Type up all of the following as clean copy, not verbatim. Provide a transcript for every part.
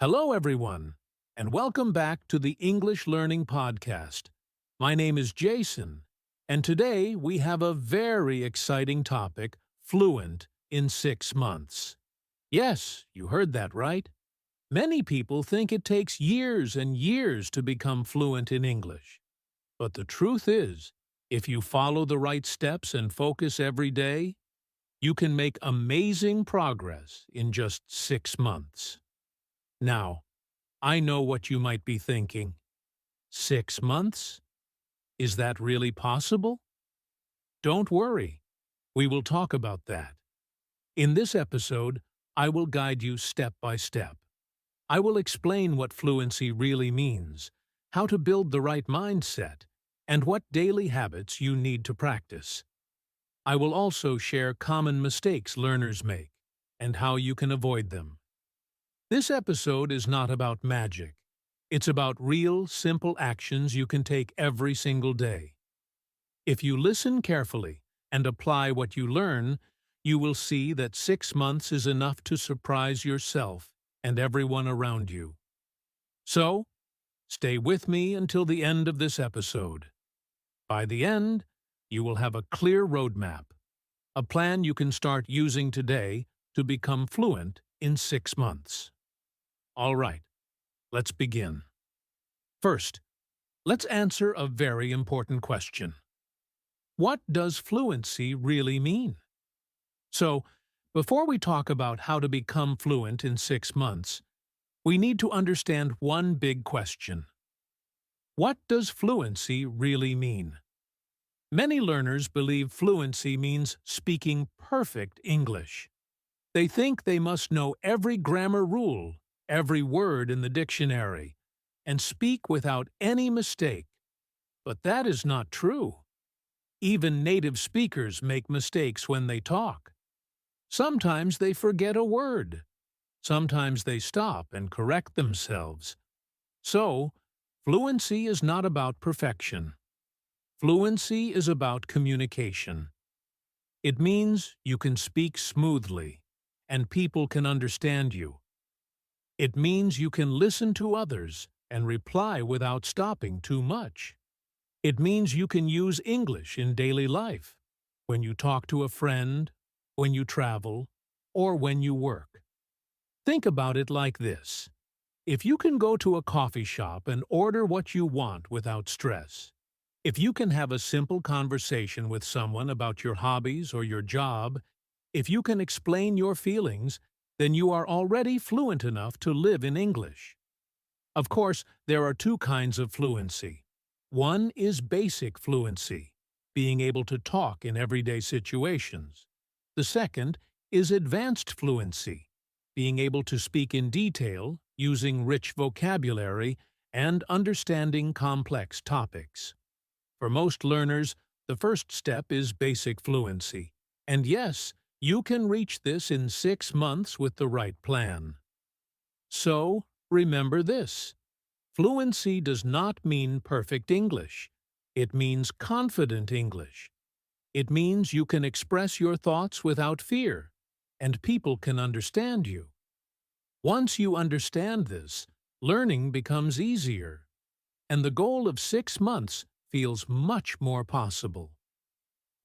Hello, everyone, and welcome back to the English Learning Podcast. My name is Jason, and today we have a very exciting topic, fluent in 6 months. Yes, you heard that right. Many people think it takes years and years to become fluent in English. But the truth is, if you follow the right steps and focus every day, you can make amazing progress in just 6 months. Now, I know what you might be thinking. 6 months? Is that really possible? Don't worry. We will talk about that. In this episode, I will guide you step by step. I will explain what fluency really means, how to build the right mindset, and what daily habits you need to practice. I will also share common mistakes learners make and how you can avoid them. This episode is not about magic. It's about real, simple actions you can take every single day. If you listen carefully and apply what you learn, you will see that 6 months is enough to surprise yourself and everyone around you. So, stay with me until the end of this episode. By the end, you will have a clear roadmap, a plan you can start using today to become fluent in 6 months. All right, let's begin. First, let's answer a very important question. What does fluency really mean? So, before we talk about how to become fluent in 6 months, we need to understand one big question. What does fluency really mean? Many learners believe fluency means speaking perfect English. They think they must know every grammar rule, every word in the dictionary, and speak without any mistake. But that is not true. Even native speakers make mistakes when they talk. Sometimes they forget a word. Sometimes they stop and correct themselves. So, fluency is not about perfection. Fluency is about communication. It means you can speak smoothly, and people can understand you. It means you can listen to others and reply without stopping too much. It means you can use English in daily life, when you talk to a friend, when you travel, or when you work. Think about it like this. If you can go to a coffee shop and order what you want without stress, if you can have a simple conversation with someone about your hobbies or your job, if you can explain your feelings, then you are already fluent enough to live in English. Of course, there are two kinds of fluency. One is basic fluency, being able to talk in everyday situations. The second is advanced fluency, being able to speak in detail, using rich vocabulary, and understanding complex topics. For most learners, the first step is basic fluency. And yes, you can reach this in 6 months with the right plan. So, remember this. Fluency does not mean perfect English. It means confident English. It means you can express your thoughts without fear, and people can understand you. Once you understand this, learning becomes easier, and the goal of 6 months feels much more possible.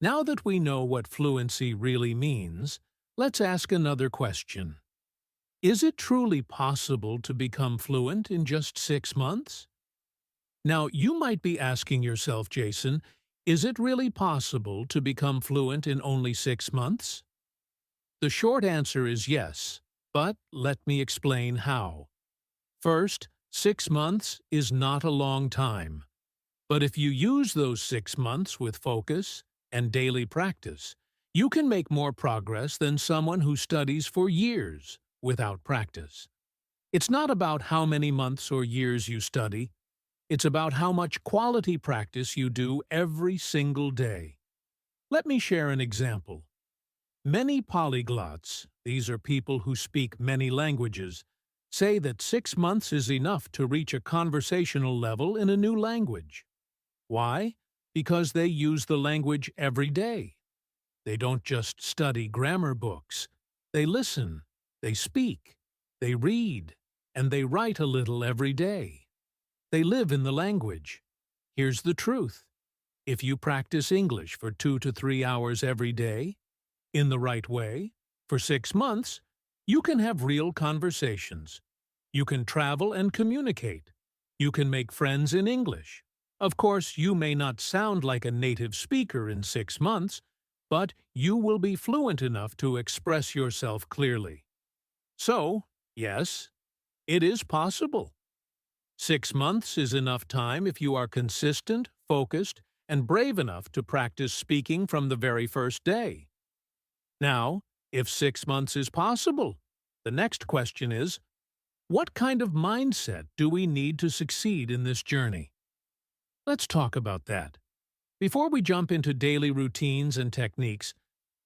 Now that we know what fluency really means, let's ask another question. Is it truly possible to become fluent in just 6 months? Now, you might be asking yourself, Jason, is it really possible to become fluent in only 6 months? The short answer is yes, but let me explain how. First, 6 months is not a long time. But if you use those 6 months with focus and daily practice, you can make more progress than someone who studies for years without practice. It's not about how many months or years you study. It's about how much quality practice you do every single day. Let me share an example. Many polyglots, these are people who speak many languages, say that 6 months is enough to reach a conversational level in a new language. Why? Because they use the language every day. They don't just study grammar books. They listen, they speak, they read, and they write a little every day. They live in the language. Here's the truth. If you practice English for 2 to 3 hours every day, in the right way, for 6 months, you can have real conversations. You can travel and communicate. You can make friends in English. Of course, you may not sound like a native speaker in 6 months, but you will be fluent enough to express yourself clearly. So, yes, it is possible. 6 months is enough time if you are consistent, focused, and brave enough to practice speaking from the very first day. Now, if 6 months is possible, the next question is, what kind of mindset do we need to succeed in this journey? Let's talk about that. Before we jump into daily routines and techniques,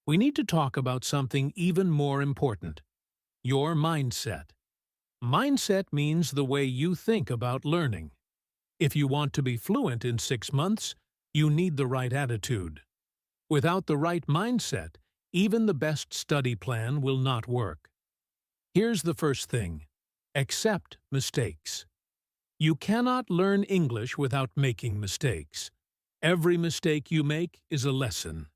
we need to talk about something even more important: your mindset. Mindset means the way you think about learning. If you want to be fluent in 6 months, you need the right attitude. Without the right mindset, even the best study plan will not work. Here's the first thing: accept mistakes. You cannot learn English without making mistakes. Every mistake you make is a lesson.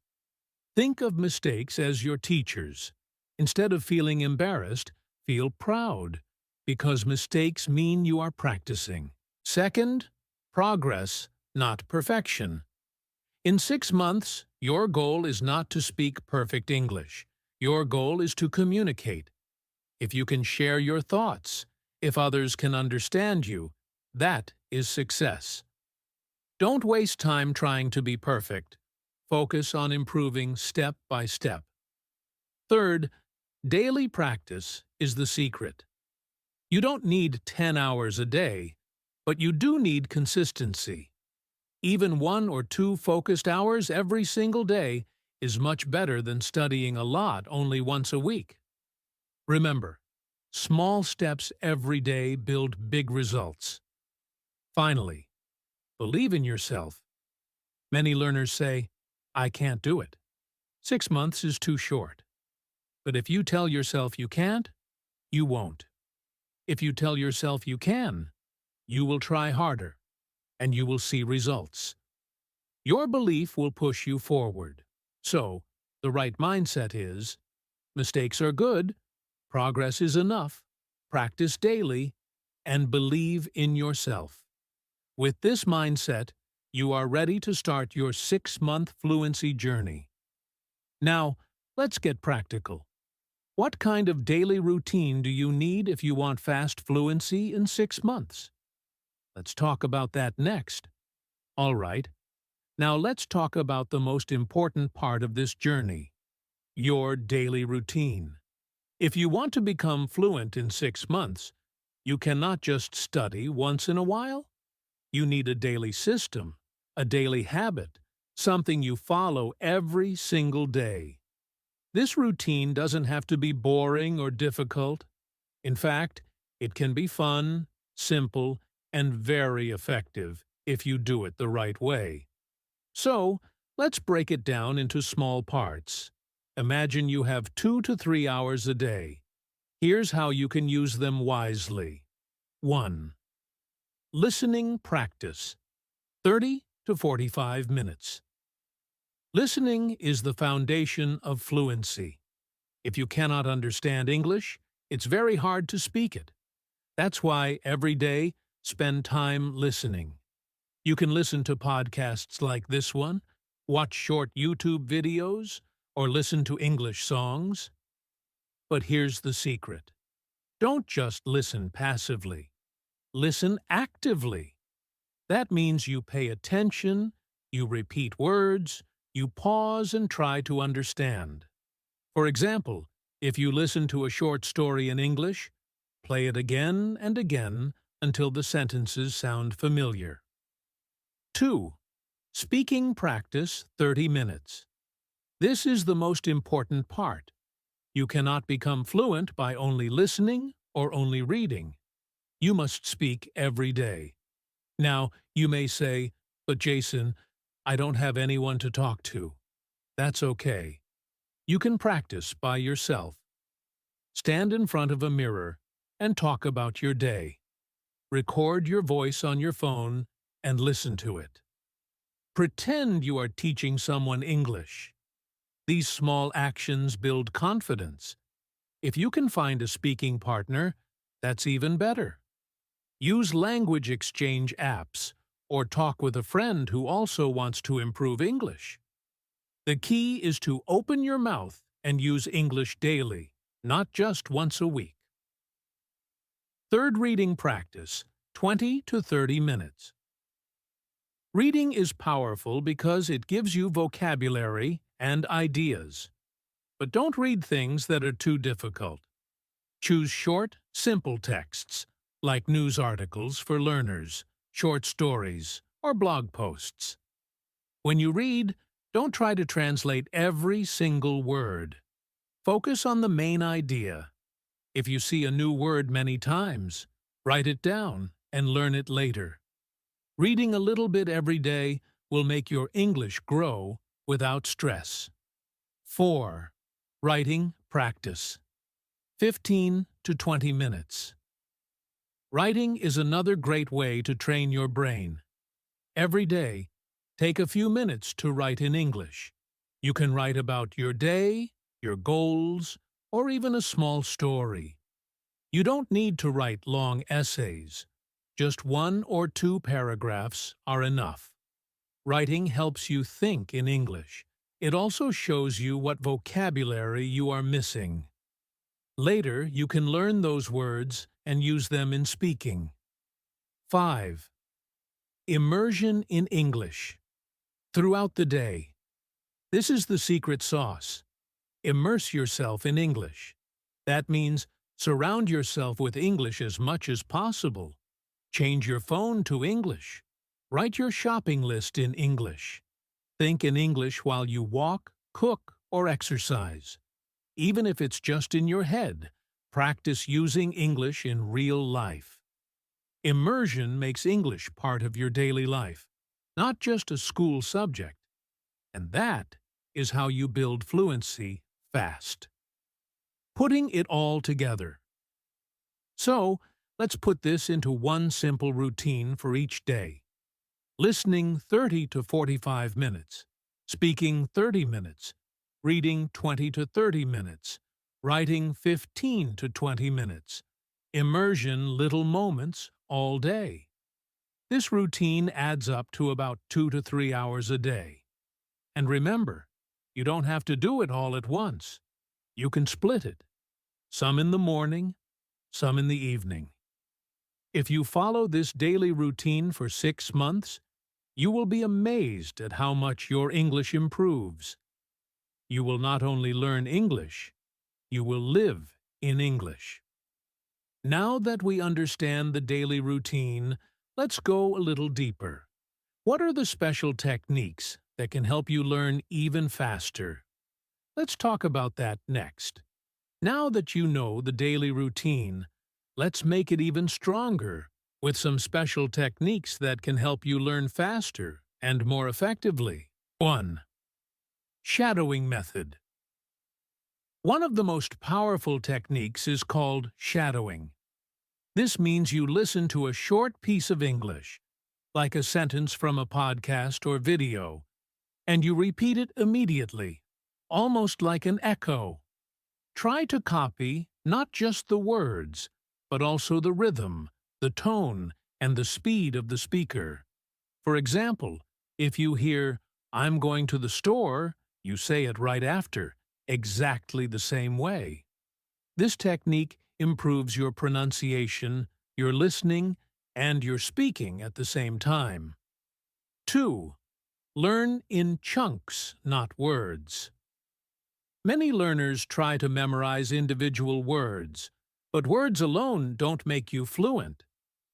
Think of mistakes as your teachers. Instead of feeling embarrassed, feel proud, because mistakes mean you are practicing. Second, progress, not perfection. In 6 months, your goal is not to speak perfect English. Your goal is to communicate. If you can share your thoughts, if others can understand you, that is success. Don't waste time trying to be perfect. Focus on improving step by step. Third, daily practice is the secret. You don't need 10 hours a day, but you do need consistency. Even 1 or 2 focused hours every single day is much better than studying a lot only once a week. Remember, small steps every day build big results. Finally, believe in yourself. Many learners say, "I can't do it. 6 months is too short." But if you tell yourself you can't, you won't. If you tell yourself you can, you will try harder, and you will see results. Your belief will push you forward. So, the right mindset is, mistakes are good, progress is enough, practice daily, and believe in yourself. With this mindset, you are ready to start your 6-month fluency journey. Now, let's get practical. What kind of daily routine do you need if you want fast fluency in 6 months? Let's talk about that next. All right. Now let's talk about the most important part of this journey: your daily routine. If you want to become fluent in 6 months, you cannot just study once in a while. You need a daily system, a daily habit, something you follow every single day. This routine doesn't have to be boring or difficult. In fact, it can be fun, simple, and very effective if you do it the right way. So, let's break it down into small parts. Imagine you have 2 to 3 hours a day. Here's how you can use them wisely. 1. Listening practice. 30 to 45 minutes. Listening is the foundation of fluency. If you cannot understand English, it's very hard to speak it. That's why every day, spend time listening. You can listen to podcasts like this one, watch short YouTube videos, or listen to English songs. But here's the secret. Don't just listen passively. Listen actively. That means you pay attention, you repeat words, you pause and try to understand. For example, if you listen to a short story in English, play it again and again until the sentences sound familiar. 2. Speaking practice 30 minutes. This is the most important part. You cannot become fluent by only listening or only reading. You must speak every day. Now, you may say, "But Jason, I don't have anyone to talk to." That's okay. You can practice by yourself. Stand in front of a mirror and talk about your day. Record your voice on your phone and listen to it. Pretend you are teaching someone English. These small actions build confidence. If you can find a speaking partner, that's even better. Use language exchange apps or talk with a friend who also wants to improve English. The key is to open your mouth and use English daily, not just once a week. Third reading practice, 20 to 30 minutes. Reading is powerful because it gives you vocabulary and ideas. But don't read things that are too difficult. Choose short, simple texts, like news articles for learners, short stories, or blog posts. When you read, don't try to translate every single word. Focus on the main idea. If you see a new word many times, write it down and learn it later. Reading a little bit every day will make your English grow without stress. 4. Writing practice. 15 to 20 minutes. Writing is another great way to train your brain. Every day, take a few minutes to write in English. You can write about your day, your goals, or even a small story. You don't need to write long essays. Just 1 or 2 paragraphs are enough. Writing helps you think in English. It also shows you what vocabulary you are missing. Later, you can learn those words and use them in speaking. 5. Immersion in English. Throughout the day. This is the secret sauce. Immerse yourself in English. That means surround yourself with English as much as possible. Change your phone to English. Write your shopping list in English. Think in English while you walk, cook, or exercise. Even if it's just in your head, practice using English in real life. Immersion makes English part of your daily life, not just a school subject. And that is how you build fluency fast. Putting it all together. So, let's put this into one simple routine for each day. Listening 30 to 45 minutes, speaking 30 minutes, reading 20 to 30 minutes, writing 15 to 20 minutes, immersion little moments all day. This routine adds up to about 2 to 3 hours a day. And remember, you don't have to do it all at once. You can split it. Some in the morning, some in the evening. If you follow this daily routine for 6 months, you will be amazed at how much your English improves. You will not only learn English, you will live in English. Now that we understand the daily routine, let's go a little deeper. What are the special techniques that can help you learn even faster? Let's talk about that next. Now that you know the daily routine, let's make it even stronger with some special techniques that can help you learn faster and more effectively. 1. Shadowing method. One of the most powerful techniques is called shadowing. This means you listen to a short piece of English, like a sentence from a podcast or video, and you repeat it immediately, almost like an echo. Try to copy not just the words, but also the rhythm, the tone, and the speed of the speaker. For example, if you hear, "I'm going to the store," you say it right after, exactly the same way. This technique improves your pronunciation, your listening, and your speaking at the same time. 2. Learn in chunks, not words. Many learners try to memorize individual words, but words alone don't make you fluent.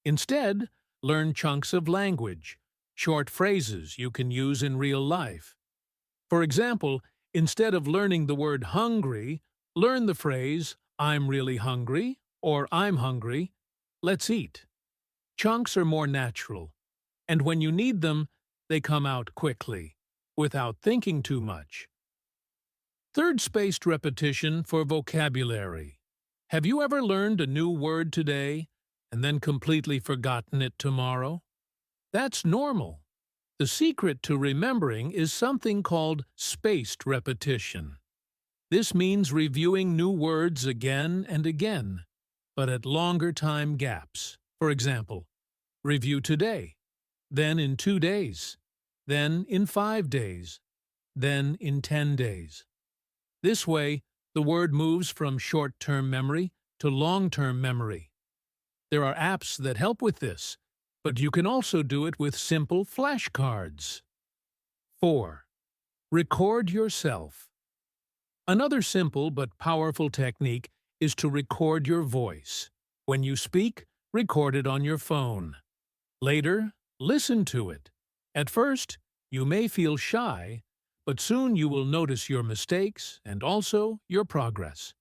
Instead, learn chunks of language, short phrases you can use in real life. For example, instead of learning the word hungry, learn the phrase, "I'm really hungry," or "I'm hungry. Let's eat." Chunks are more natural, and when you need them, they come out quickly, without thinking too much. Third, spaced repetition for vocabulary. Have you ever learned a new word today and then completely forgotten it tomorrow? That's normal. The secret to remembering is something called spaced repetition. This means reviewing new words again and again, but at longer time gaps. For example, review today, then in 2 days, then in 5 days, then in 10 days. This way, the word moves from short-term memory to long-term memory. There are apps that help with this, but you can also do it with simple flashcards. 4. Record yourself. Another simple but powerful technique is to record your voice. When you speak, record it on your phone. Later, listen to it. At first, you may feel shy, but soon you will notice your mistakes and also your progress.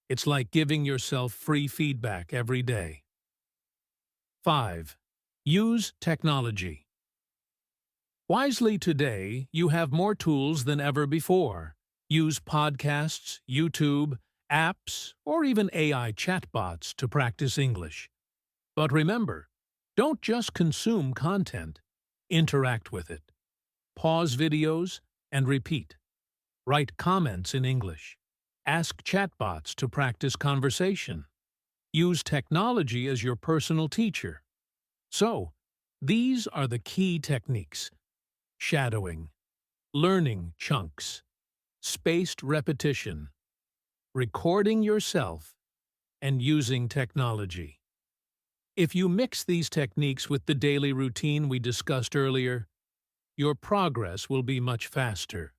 It's like giving yourself free feedback every day. 5. Use technology. Wisely today, you have more tools than ever before. Use podcasts, YouTube, apps, or even AI chatbots to practice English. But remember, don't just consume content. Interact with it. Pause videos and repeat. Write comments in English. Ask chatbots to practice conversation. Use technology as your personal teacher. So, these are the key techniques: shadowing, learning chunks, spaced repetition, recording yourself, and using technology. If you mix these techniques with the daily routine we discussed earlier, your progress will be much faster.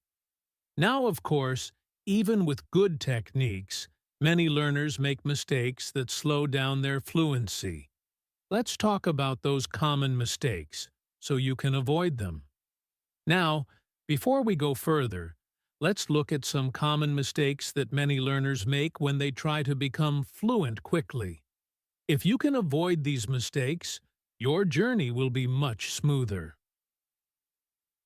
Now, of course, even with good techniques, many learners make mistakes that slow down their fluency. Let's talk about those common mistakes so you can avoid them. Now, before we go further, let's look at some common mistakes that many learners make when they try to become fluent quickly. If you can avoid these mistakes, your journey will be much smoother.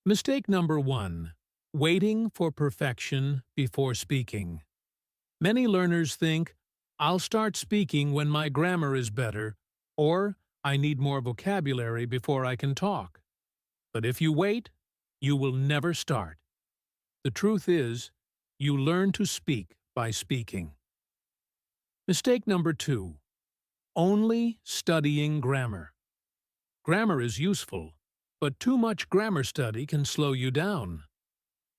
Mistake number 1. Waiting for perfection before speaking. Many learners think, I'll start speaking when my grammar is better, or I need more vocabulary before I can talk. But if you wait, you will never start. The truth is, you learn to speak by speaking. Mistake number 2. Only studying grammar. Grammar is useful, but too much grammar study can slow you down.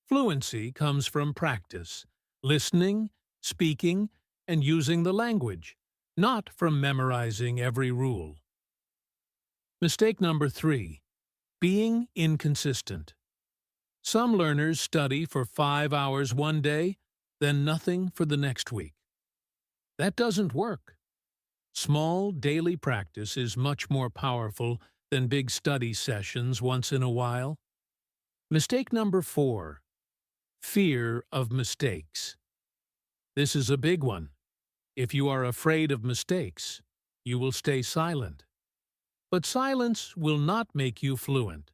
Fluency comes from practice, listening, speaking, and using the language, not from memorizing every rule. Mistake number 3. Being inconsistent. Some learners study for 5 hours one day, then nothing for the next week. That doesn't work. Small daily practice is much more powerful than big study sessions once in a while. Mistake number 4. Fear of mistakes. This is a big one. If you are afraid of mistakes, you will stay silent. But silence will not make you fluent.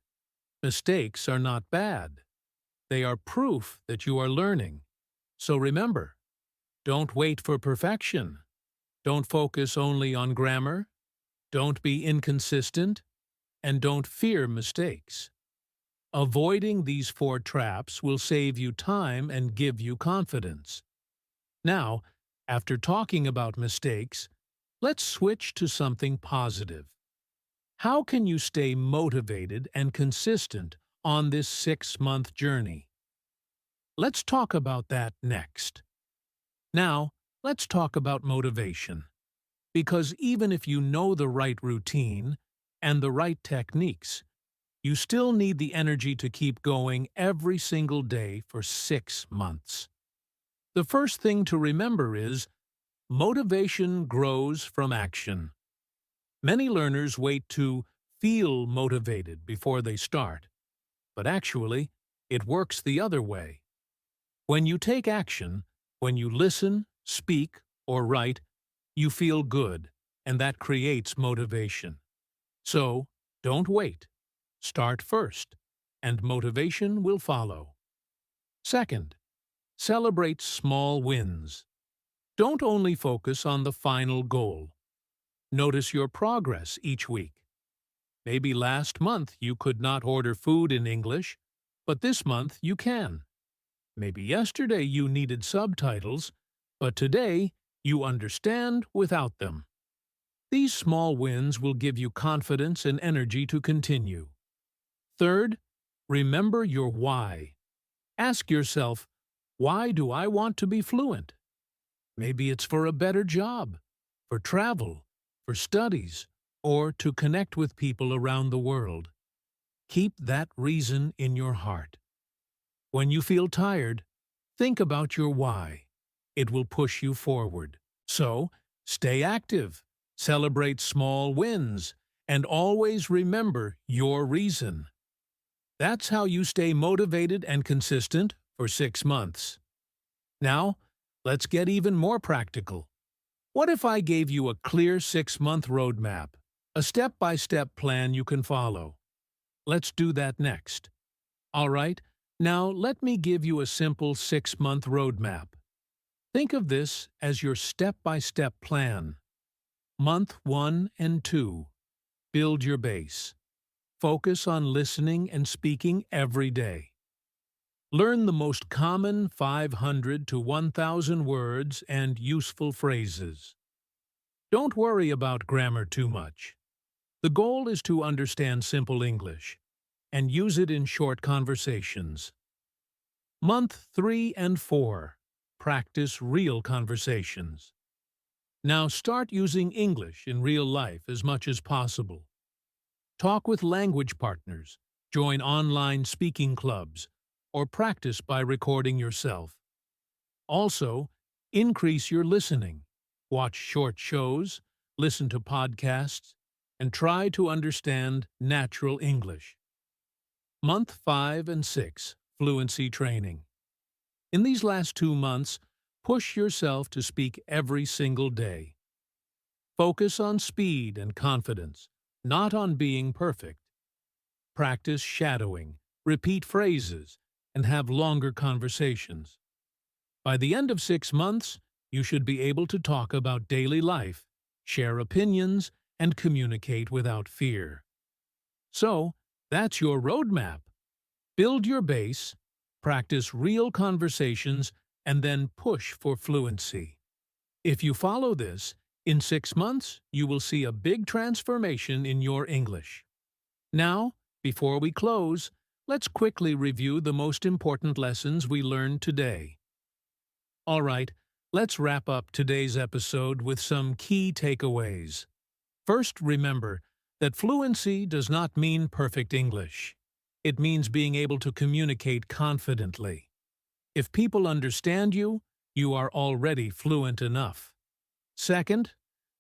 Mistakes are not bad. They are proof that you are learning. So remember, don't wait for perfection. Don't focus only on grammar. Don't be inconsistent. And don't fear mistakes. Avoiding these 4 traps will save you time and give you confidence. Now, after talking about mistakes, let's switch to something positive. How can you stay motivated and consistent on this 6-month journey? Let's talk about that next. Now, let's talk about motivation. Because even if you know the right routine and the right techniques, you still need the energy to keep going every single day for 6 months. The first thing to remember is, motivation grows from action. Many learners wait to feel motivated before they start, but actually, it works the other way. When you take action, when you listen, speak, or write, you feel good, and that creates motivation. So, don't wait. Start first, and motivation will follow. Second, celebrate small wins. Don't only focus on the final goal. Notice your progress each week. Maybe last month you could not order food in English, but this month you can. Maybe yesterday you needed subtitles, but today you understand without them. These small wins will give you confidence and energy to continue. Third, remember your why. Ask yourself, why do I want to be fluent? Maybe it's for a better job, for travel, for studies, or to connect with people around the world. Keep that reason in your heart. When you feel tired, think about your why. It will push you forward. So, stay active, celebrate small wins, and always remember your reason. That's how you stay motivated and consistent for 6 months. Now, let's get even more practical. What if I gave you a clear 6-month roadmap, a step-by-step plan you can follow? Let's do that next. All right, now let me give you a simple 6-month roadmap. Think of this as your step-by-step plan. Month 1 and 2. Build your base. Focus on listening and speaking every day. Learn the most common 500 to 1,000 words and useful phrases. Don't worry about grammar too much. The goal is to understand simple English and use it in short conversations. Month 3 and 4. Practice real conversations. Now start using English in real life as much as possible. Talk with language partners, join online speaking clubs, or practice by recording yourself. Also, increase your listening. Watch short shows, listen to podcasts, and try to understand natural English. Month 5 and 6. Fluency training. In these last 2 months, push yourself to speak every single day. Focus on speed and confidence, not on being perfect. Practice shadowing, repeat phrases, and have longer conversations. By the end of 6 months, you should be able to talk about daily life, share opinions, and communicate without fear. So, that's your roadmap. Build your base, practice real conversations, and then push for fluency. If you follow this, in 6 months, you will see a big transformation in your English. Now, before we close, let's quickly review the most important lessons we learned today. All right, let's wrap up today's episode with some key takeaways. First, remember that fluency does not mean perfect English. It means being able to communicate confidently. If people understand you, you are already fluent enough. Second,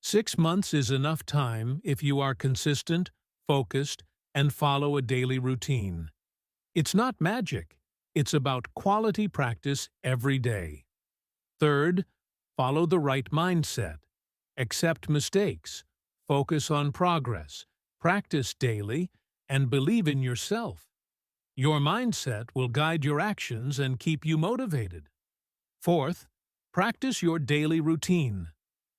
6 months is enough time if you are consistent, focused, and follow a daily routine. It's not magic. It's about quality practice every day. Third, follow the right mindset. Accept mistakes. Focus on progress. Practice daily, and believe in yourself. Your mindset will guide your actions and keep you motivated. Fourth, practice your daily routine.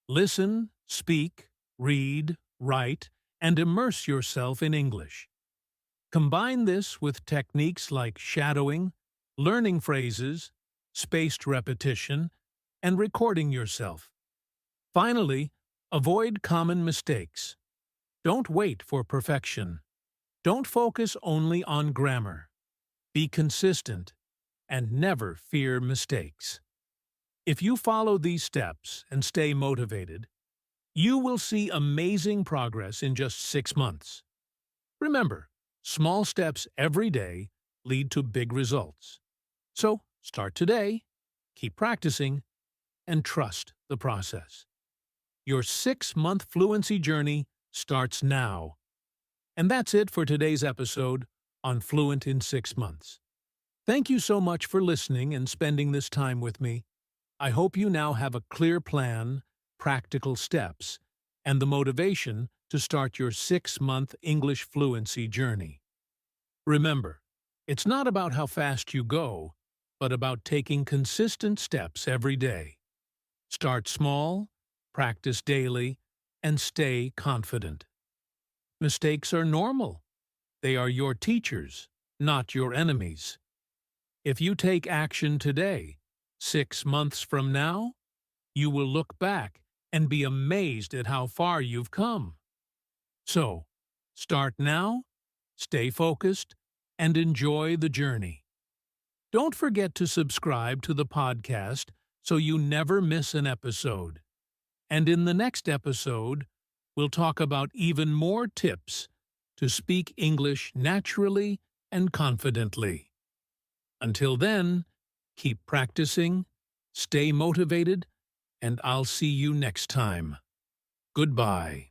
Listen, speak, read, write, and immerse yourself in English. Combine this with techniques like shadowing, learning phrases, spaced repetition, and recording yourself. Finally, avoid common mistakes. Don't wait for perfection. Don't focus only on grammar. Be consistent and never fear mistakes. If you follow these steps and stay motivated, you will see amazing progress in just 6 months. Remember, small steps every day lead to big results. So, start today, keep practicing, and trust the process. Your 6-month fluency journey starts now. And that's it for today's episode on Fluent in 6 months. Thank you so much for listening and spending this time with me. I hope you now have a clear plan, practical steps, and the motivation to start your 6-month English fluency journey. Remember, it's not about how fast you go, but about taking consistent steps every day. Start small, practice daily, and stay confident. Mistakes are normal. They are your teachers, not your enemies. If you take action today, 6 months from now, you will look back and be amazed at how far you've come. So, start now, stay focused, and enjoy the journey. Don't forget to subscribe to the podcast so you never miss an episode. And in the next episode, we'll talk about even more tips to speak English naturally and confidently. Until then, keep practicing, stay motivated, and I'll see you next time. Goodbye.